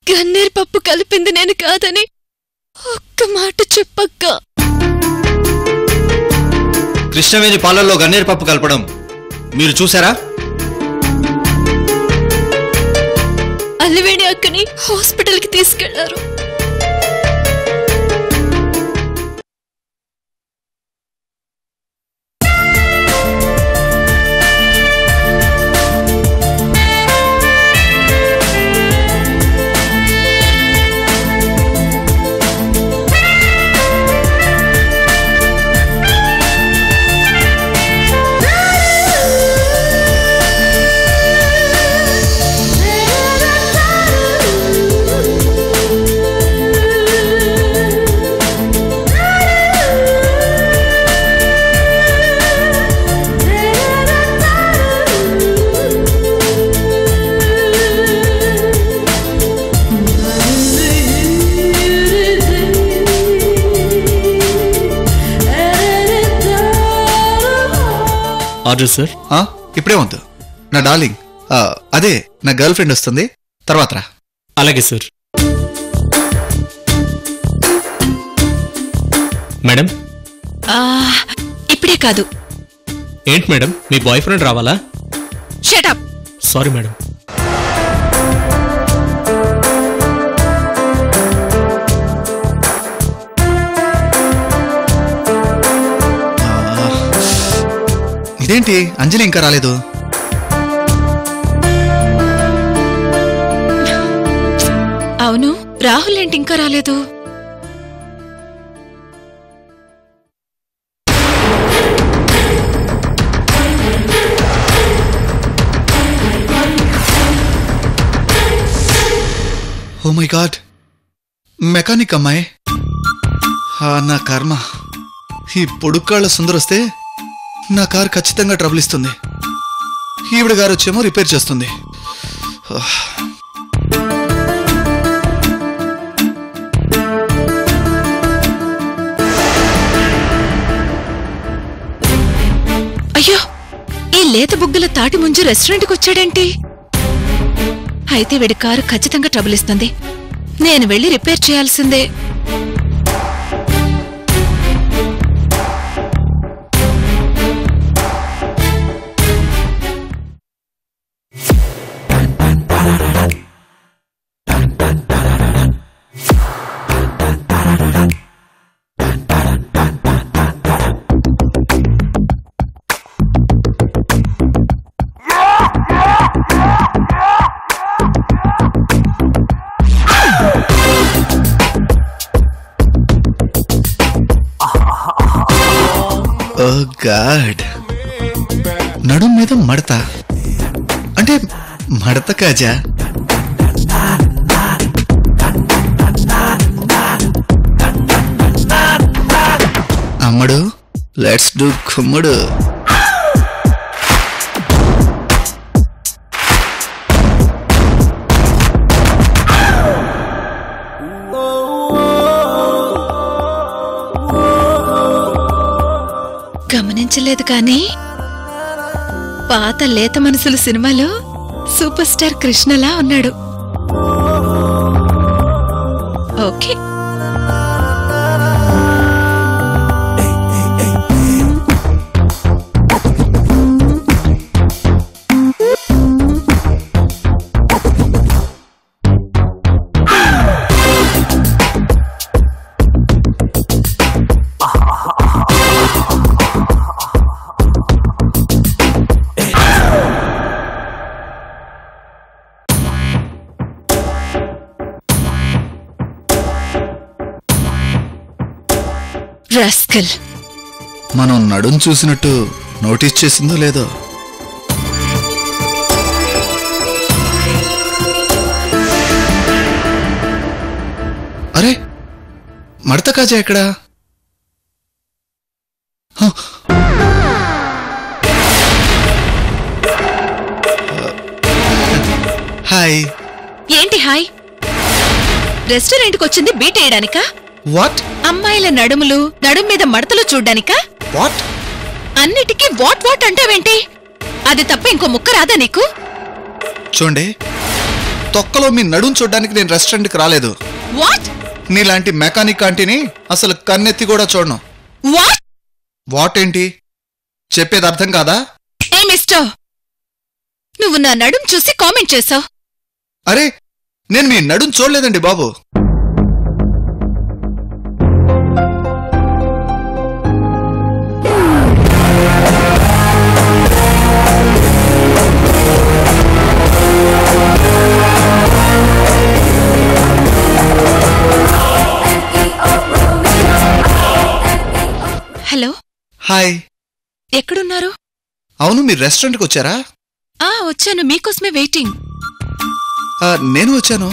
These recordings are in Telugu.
గన్నేరు పప్పు కలిపింది నేను కాదని ఒక్క మాట చెప్పక్క. కృష్ణవేణి పాలల్లో గన్నేరు పప్పు కలపడం మీరు చూసారా? అల్లివేణి అక్కని హాస్పిటల్కి తీసుకెళ్లారు. Order sir. ఇప్పుడే వద్దు నా డార్లింగ్, అదే నా గర్ల్ ఫ్రెండ్ వస్తుంది, తర్వాత రా. అలాగే సార్. మేడం ఇప్పుడే కాదు. ఏంటి మేడం, మీ బాయ్ ఫ్రెండ్ రావాలా? Shut up. Sorry madam. ఇదేంటి అంజలి ఇంకా రాలేదు? అవును, రాహుల్ ఏంటి ఇంకా రాలేదు? ఓ మై గాడ్, మెకానిక్ అమ్మాయి. నా కర్మ, ఈ పొడుక్కాళ్ల సుందరొస్తే నా కారు ఖచ్చితంగా ట్రబుల్ ఇస్తుంది. ఈవిడ గారు వచ్చేమో రిపేర్ చేస్తుంది. అయ్యో, ఈ లేత బుగ్గల తాటి ముంజు రెస్టారెంట్కి వచ్చాడేంటి? అయితే వీడి కారు ఖచ్చితంగా ట్రబుల్ ఇస్తుంది. నేను వెళ్ళి రిపేర్ చేయాల్సిందే. ఓ గాడ్, నడుం మీద మడత అంటే మడత కాజా. అమ్మడు, లెట్స్ డూ కుమ్ముడు. గమనించలేదు కానీ పాత లేత మనసులు సినిమాలో సూపర్ స్టార్ కృష్ణలా ఉన్నాడు. Okay, rascal. మనం నడుం చూసినట్టు నోటీస్ చేసిందో లేదో. అరే, మడత కాజా ఎక్కడా? హాయ్. ఏంటి హాయ్? రెస్టారెంట్కి వచ్చింది బీట్ వేయడానికా? వాట్? అమ్మాయిల నడుములు, నడుం మీద మడతలు చూడ్డానికా? వాట్? అన్నిటికీ వాట్ వాట్ అంటావేంటి? అది తప్ప ఇంకో ముక్క రాదా నీకు? చూడండి, తొక్కలో మీ నడుం చూడడానికి నేను రెస్టారెంట్కి రాలేదు. వాట్? నీలాంటి మెకానిక్ ఆంటీని అసలు కన్నెత్తి కూడా చూడను. వాట్? వాట్ ఏంటి? చెప్పేది అర్థం కాదా? ఏ మిస్టర్, నువ్వు నా నడుం చూసి కామెంట్ చేశావు. అరే, నేను మీ నడుం చూడలేదండి బాబు. హలో. హాయ్. ఎక్కడున్నారు? అవును, మీరు రెస్టారెంట్కి వచ్చారా? వచ్చాను, మీకోసమే వెయిటింగ్. నేను వచ్చాను,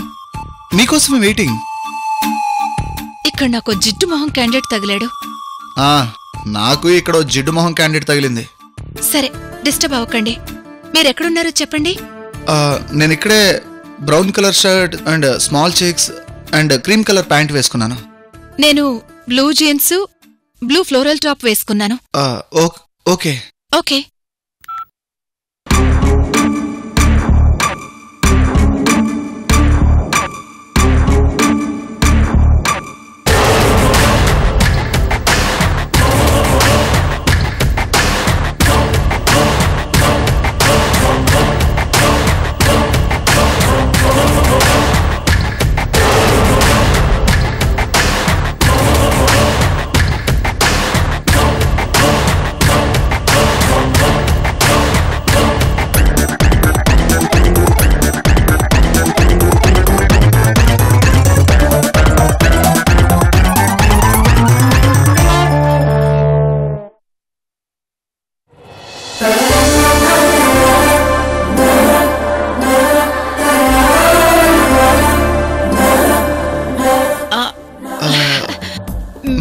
మీకోసమే వెయిటింగ్. ఇక్కడ నాకు జిడ్డు మొహం క్యాండిడేట్ తగిలాడు. నాకు ఇక్కడ జిడ్డు మొహం క్యాండిడేట్ తగిలింది. సరే, డిస్టర్బ్ అవ్వకండి. మీరెక్కడున్నారో చెప్పండి. నేను ఇక్కడే brown colour shirt and small checks and cream colour pant వేసుకున్నాను. నేను blue jeans, blue floral top వేసుకున్నాను. ఓకే. ఓకే.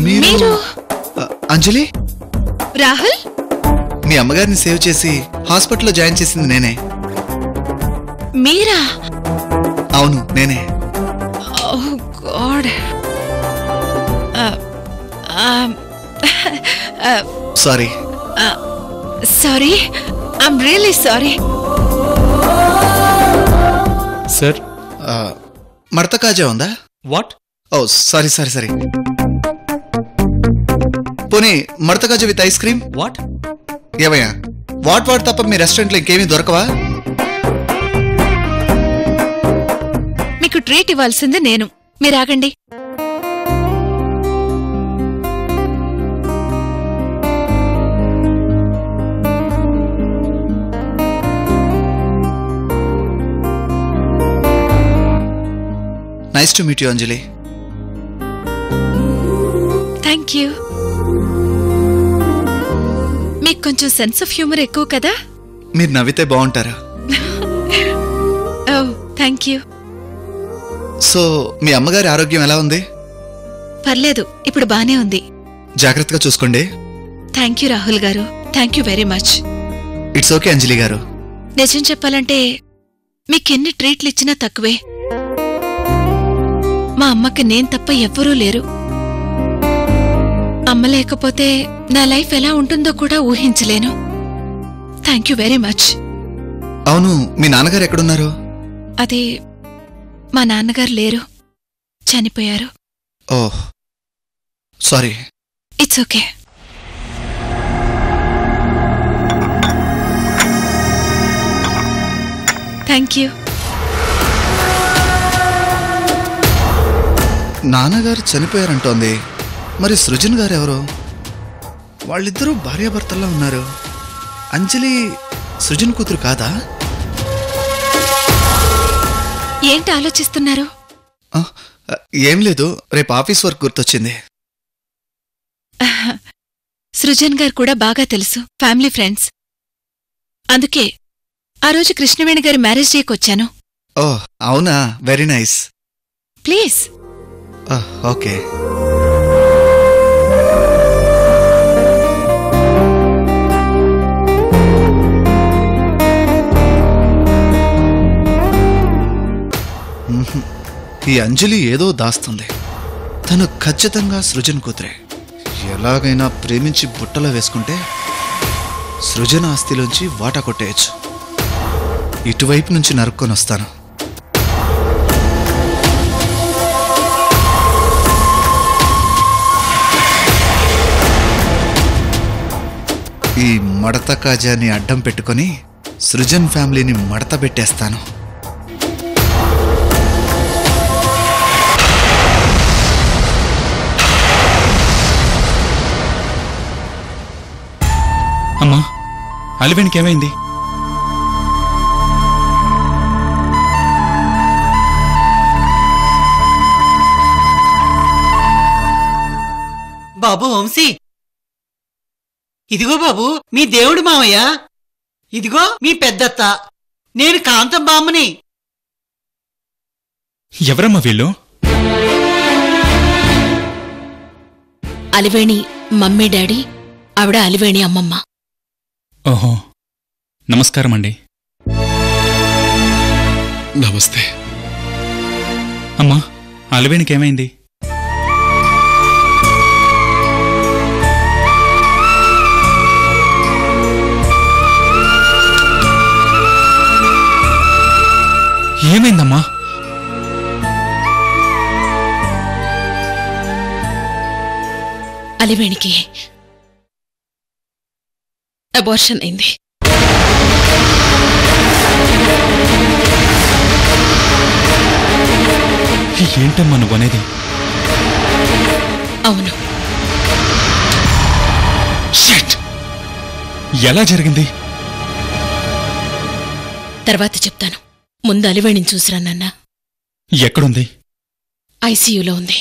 మీరు అంజలి? రాహుల్? మీ అమ్మగారిని సేవ్ చేసి హాస్పిటల్లో జాయిన్ చేసింది నేనే. మీరా? అవును, నేనే. Oh god. Sorry. Sorry, I'm really sorry. Sir, మడత కాజా ఉందా? What? Oh sorry sorry sorry. పోనీ మడత కాజా విత్ ఐస్ క్రీమ్. వాట్? ఏమయ్యా, వాట్ తప్ప మీ రెస్టారెంట్లో ఇంకేమీ దొరకవా? మీకు ట్రీట్ ఇవ్వాల్సింది నేను. మీరాగండి. Nice to meet you Anjali. Thank you. మీకు కొంచెం సెన్స్ ఆఫ్ హ్యూమర్ ఎక్కువ కదా? మీరు నవ్వితే బాగుంటారా? Oh, thank you. సో మీ అమ్మగారి ఆరోగ్యం ఎలా ఉంది? పర్లేదు, ఇప్పుడు బానే ఉంది. జాగ్రత్తగా చూసుకోండి. Thank you Rahul garu. Thank you very much. It's okay Anjali garu. నిజం చెప్పాలంటే మీకెన్ని ట్రీట్లు ఇచ్చినా తక్కువే. మా అమ్మకి నేను తప్ప ఎవ్వరూ లేరు. అమ్మ లేకపోతే నా లైఫ్ ఎలా ఉంటుందో కూడా ఊహించలేను. Thank you very much. అవును, మీ నాన్నగారు ఎక్కడున్నారు? అది మా నాన్నగారు లేరు, చనిపోయారు. Oh, sorry. It's okay. Thank you. నాన్నగారు చనిపోయారంటోంది. మరి సృజన్ గారు ఎవరు? వాళ్ళిద్దరూ భార్యాభర్తల్లా ఉన్నారు. అంజలి సృజన్ కూతురు కాదా? ఏంటి ఆలోచిస్తున్నారు? ఏం లేదు, రేపు ఆఫీస్ వర్క్ గుర్తొచ్చింది. సృజన్ గారు కూడా బాగా తెలుసు, ఫ్యామిలీ ఫ్రెండ్స్. అందుకే ఆ రోజు కృష్ణవేణి గారి మ్యారేజ్ డేకి వచ్చాను. ఓహ్ అవునా, వెరీ నైస్. ప్లీజ్. ఓకే. ఈ అంజలి ఏదో దాస్తుంది. తను ఖచ్చితంగా సృజన్ కూతురే. ఎలాగైనా ప్రేమించి బుట్టలో వేసుకుంటే సృజన ఆస్తిలోంచి వాటా కొట్టేయచ్చు. ఇటువైపు నుంచి నరుక్కొని వస్తాను. మడత కాజాని అడ్డం పెట్టుకొని సృజన్ ఫ్యామిలీని మడత పెట్టేస్తాను. అమ్మా, అలివేణికి ఏమైంది? బాబు వంశీ, ఇదిగో బాబు మీ దేవుడు మావయ్య, ఇదిగో మీ పెద్దత్త, నేను కాంతం బామ్మని. ఎవరమ్మా వీళ్ళు? అలివేణి మమ్మీ డాడీ, ఆవిడ అలివేణి అమ్మమ్మ. ఓహో, నమస్కారం అండి. నమస్తే. అమ్మా, అలివేణికి ఏమైంది? ఏమైందమ్మా? అలివేణికి అబార్షన్ అయింది. ఏంటమ్మా నువ్వనేది? అవును. షిట్! ఎలా జరిగింది? తర్వాత చెప్తాను. ముందు అలివేణిని చూసిరా నాన్న. ఎక్కడుంది? ఐసీయూలో ఉంది.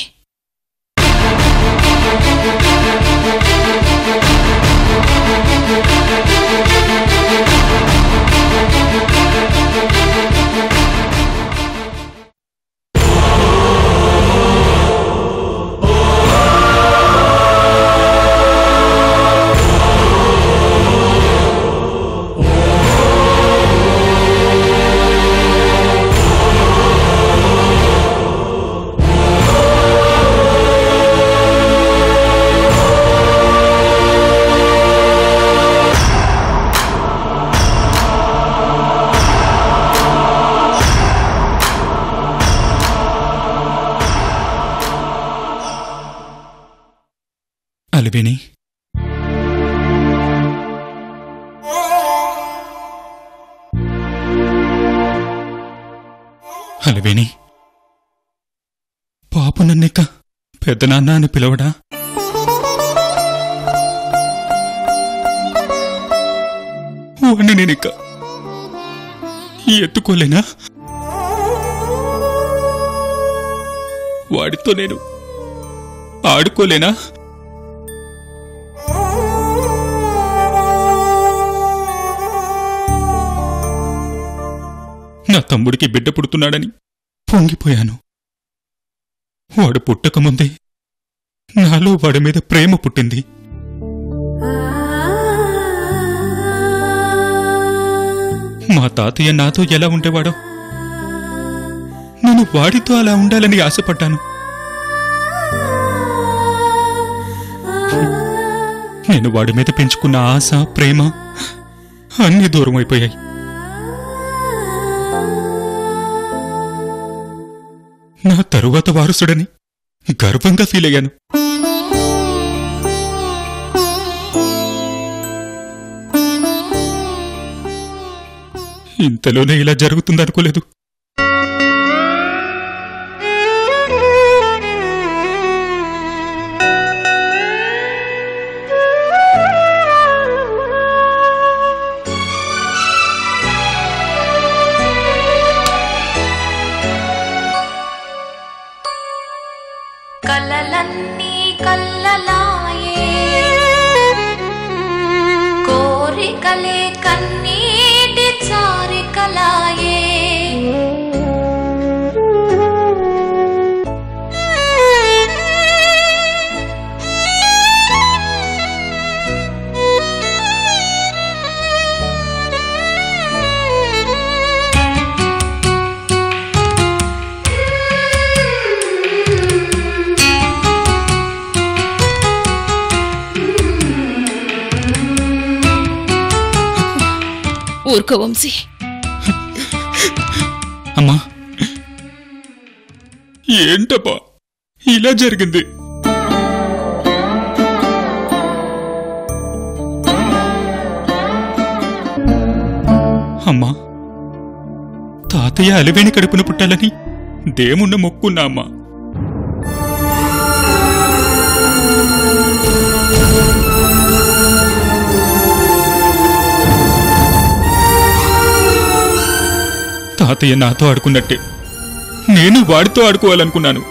అలివేణి, అలివేణి, పాపు నన్నిక పెద్దనాన్న అని పిలవడా? వాణ్ణి నేనిక ఎత్తుకోలేనా? వాడితో నేను ఆడుకోలేనా? నా తమ్ముడికి బిడ్డ పుడుతున్నాడని పొంగిపోయాను. వాడు పుట్టకముందే నాలో వాడి మీద ప్రేమ పుట్టింది. మా తాతయ్య నాతో ఎలా ఉండేవాడో నేను వాడితో అలా ఉండాలని ఆశపడ్డాను. నేను వాడి మీద పెంచుకున్న ఆశ, ప్రేమ అన్నీ దూరం అయిపోయాయి. నా తరువాత వారసుడని గర్వంగా ఫీల్ అయ్యాను. ఇంతలోనే ఇలా జరుగుతుందనుకోలేదు. కలలన్నీ కల్లలాయే, కోరికలే కన్నీటి చారికలాయే. ఊరుకో వంశీ. అమ్మా, ఏంటబ్బా ఇలా జరిగింది? అమ్మా, తాతయ్య అలివేణి కడుపున పుట్టాలని దేవుణ్ణి మొక్కున్నా అమ్మా. తాతయ్య నాతో ఆడుకున్నట్టే నేను వాడితో ఆడుకోవాలనుకున్నాను.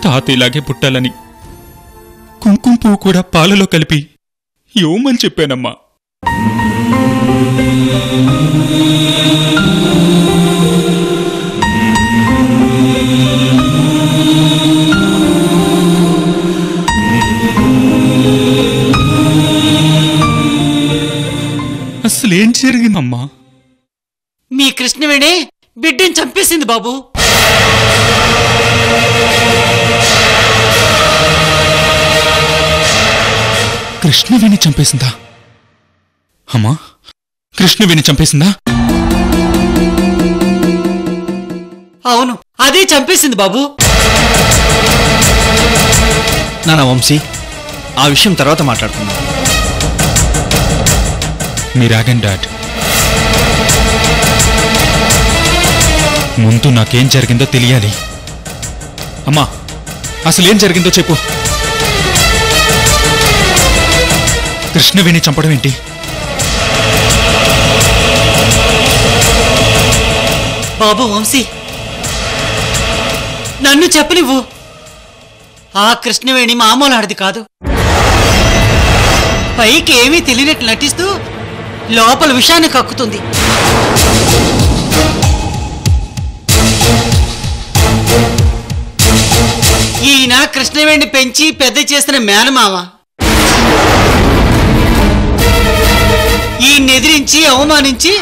తాతయ్యలాగే పుట్టాలని కుంకుమ పువ్వు కూడా పాలలో కలిపి ఇవ్వమని చెప్పానమ్మా. అసలేం జరిగిందమ్మా? మీ కృష్ణవేణి బిడ్డని చంపేసింది బాబు. కృష్ణవేణి చంపేసిందా? అమ్మా, కృష్ణవేణి చంపేసిందా? అవును, అదే చంపేసింది బాబు. నాన్న వంశీ, ఆ విషయం తర్వాత మాట్లాడుకుందాం. మీరాగండి డాడ్. ముందు నాకేం జరిగిందో తెలియాలి. అమ్మా, అసలేం జరిగిందో చెప్పు. కృష్ణవేణి చంపడం ఏంటి? బాబు వంశీ, నన్ను చెప్పనివ్వు. ఆ కృష్ణవేణి మామూలు ఆడది కాదు. పైకి ఏమీ తెలియనట్లు నటిస్తూ లోపల విషాన్ని కక్కుతుంది. ఈయన కృష్ణవేణి పెంచి పెద్ద చేసిన మేనమామ. ఈయన్ని ఎదిరించి అవమానించి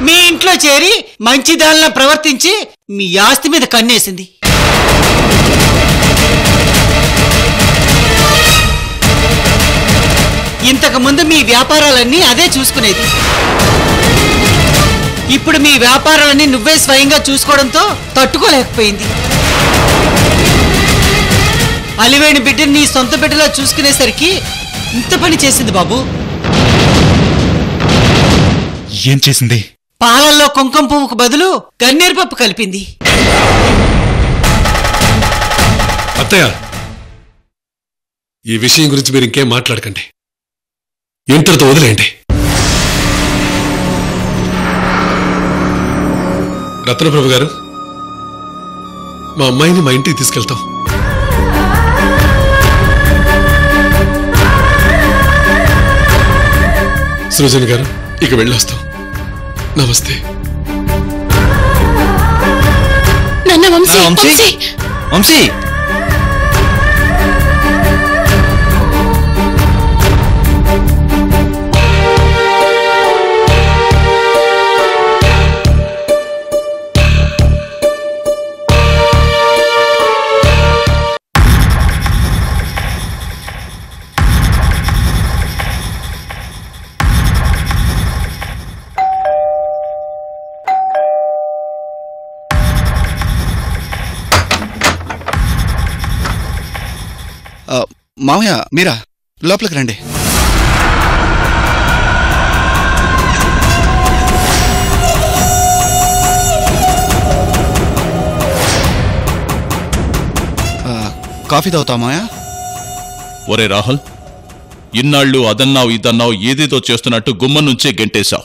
మీ ఇంట్లో చేరి మంచిదానిలా ప్రవర్తించి మీ ఆస్తి మీద కన్నేసింది. ఇంతకు ముందు మీ వ్యాపారాలన్నీ అదే చూసుకునేది. ఇప్పుడు మీ వ్యాపారాలన్నీ నువ్వే స్వయంగా చూసుకోవడంతో తట్టుకోలేకపోయింది. అలివేణి బిడ్డని నీ సొంత బిడ్డలా చూసుకునేసరికి ఇంత పని చేసింది బాబు. ఏం చేసింది? పాలల్లో కుంకుమ పువ్వుకు బదులు గన్నేరు పప్పు కలిపింది. అత్తయ్య, ఈ విషయం గురించి మీరు ఇంకేం మాట్లాడకండి. ఇంతటితో వదిలేయండి. రత్నప్రభు గారు, మా అమ్మాయిని మా ఇంటికి తీసుకెళ్తాం. సృజన్ గారు, ఇక వెళ్ళొస్తాం. నమస్తే. వంశీ వంశీ వంశీ మామయ్య, మీరా? లోపలికి రండి. కాఫీ తాగుతావా మామయ్య? ఒరే రాహుల్, ఇన్నాళ్ళు అదన్నావు ఇదన్నావు ఏదేదో చేస్తున్నట్టు గుమ్మం నుంచే గెంటేశావు.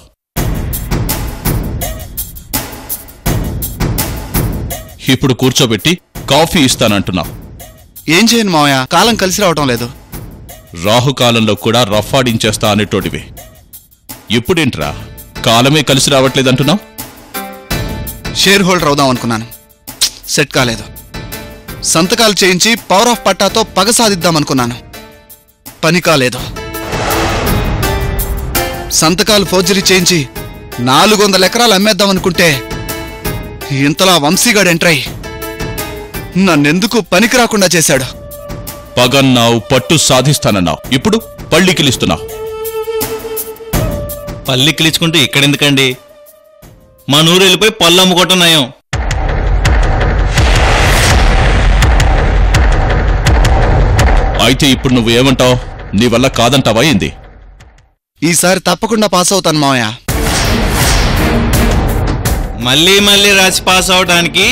ఇప్పుడు కూర్చోబెట్టి కాఫీ ఇస్తానంటున్నావు. ఏం చేయను మామయ్య, కాలం కలిసి రావటం లేదు. రాహుకాలంలో కూడా రఫాడించేస్తా అనేటోటివి. ఇప్పుడేంట్రా కాలమే కలిసి రావట్లేదంటున్నావు? షేర్ హోల్డర్ అవుదాం అనుకున్నాను, సెట్ కాలేదు. సంతకాలు చేయించి పవర్ ఆఫ్ పట్టాతో పగ సాధిద్దామనుకున్నాను, పని కాలేదు. సంతకాలు ఫోర్జరీ చేయించి 400 ఎకరాలు అమ్మేద్దామనుకుంటే ఇంతలా వంశీగాడు ఎంట్రై నన్నెందుకు పనికి రాకుండా చేశాడు. పగన్నావు, పట్టు సాధిస్తానన్నావు, ఇప్పుడు పళ్ళికిలిస్తున్నావు. పల్లికిలిచుకుంటూ ఇక్కడెందుకండి? మా నూరు వెళ్ళిపోయి పళ్ళు అమ్ముకోవటం నయం. అయితే ఇప్పుడు నువ్వు ఏమంటావు? నీ వల్ల కాదంటావా ఏంది? ఈసారి తప్పకుండా పాస్ అవుతాను మావయ్య. మళ్ళీ మళ్ళీ రాసి పాస్ అవడానికి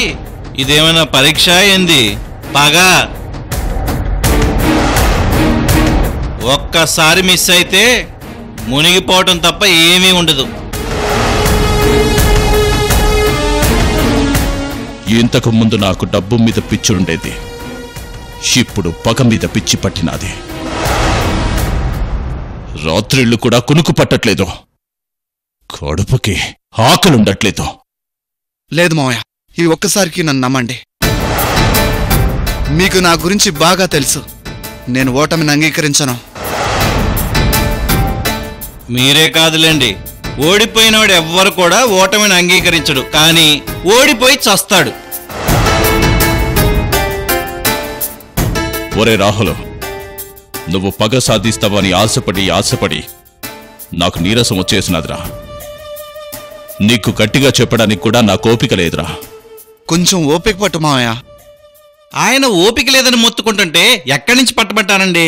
ఇదేమైనా పరీక్ష ఏంది? పగా ఒక్కసారి మిస్ అయితే మునిగిపోవటం తప్ప ఏమీ ఉండదు. ఇంతకు ముందు నాకు డబ్బు మీద పిచ్చుండేది, ఇప్పుడు పగ మీద పిచ్చి పట్టినాది. రాత్రిళ్ళు కూడా కునుకు పట్టట్లేదు, కడుపుకి ఆకలుండట్లేదు. లేదు మావయ్య, ఈ ఒక్కసారికి నన్ను నమ్మండి. మీకు నా గురించి బాగా తెలుసు. నేను ఓటమిని అంగీకరించను. మీరే కాదులేండి, ఓడిపోయినవాడు ఎవ్వరు కూడా ఓటమిని అంగీకరించడు, కానీ ఓడిపోయి చస్తాడు. ఒరే రాహుల్, నువ్వు పగ సాధిస్తావని ఆశపడి నాకు నీరసం వచ్చేసినదిరా. నీకు గట్టిగా చెప్పడానికి కూడా నాకు ఓపిక లేదురా. కొంచెం ఓపిక పట్టు మావయ్య. ఆయన ఓపిక లేదని మొత్తుకుంటుంటే ఎక్కడి నుంచి పట్టబట్టానండి?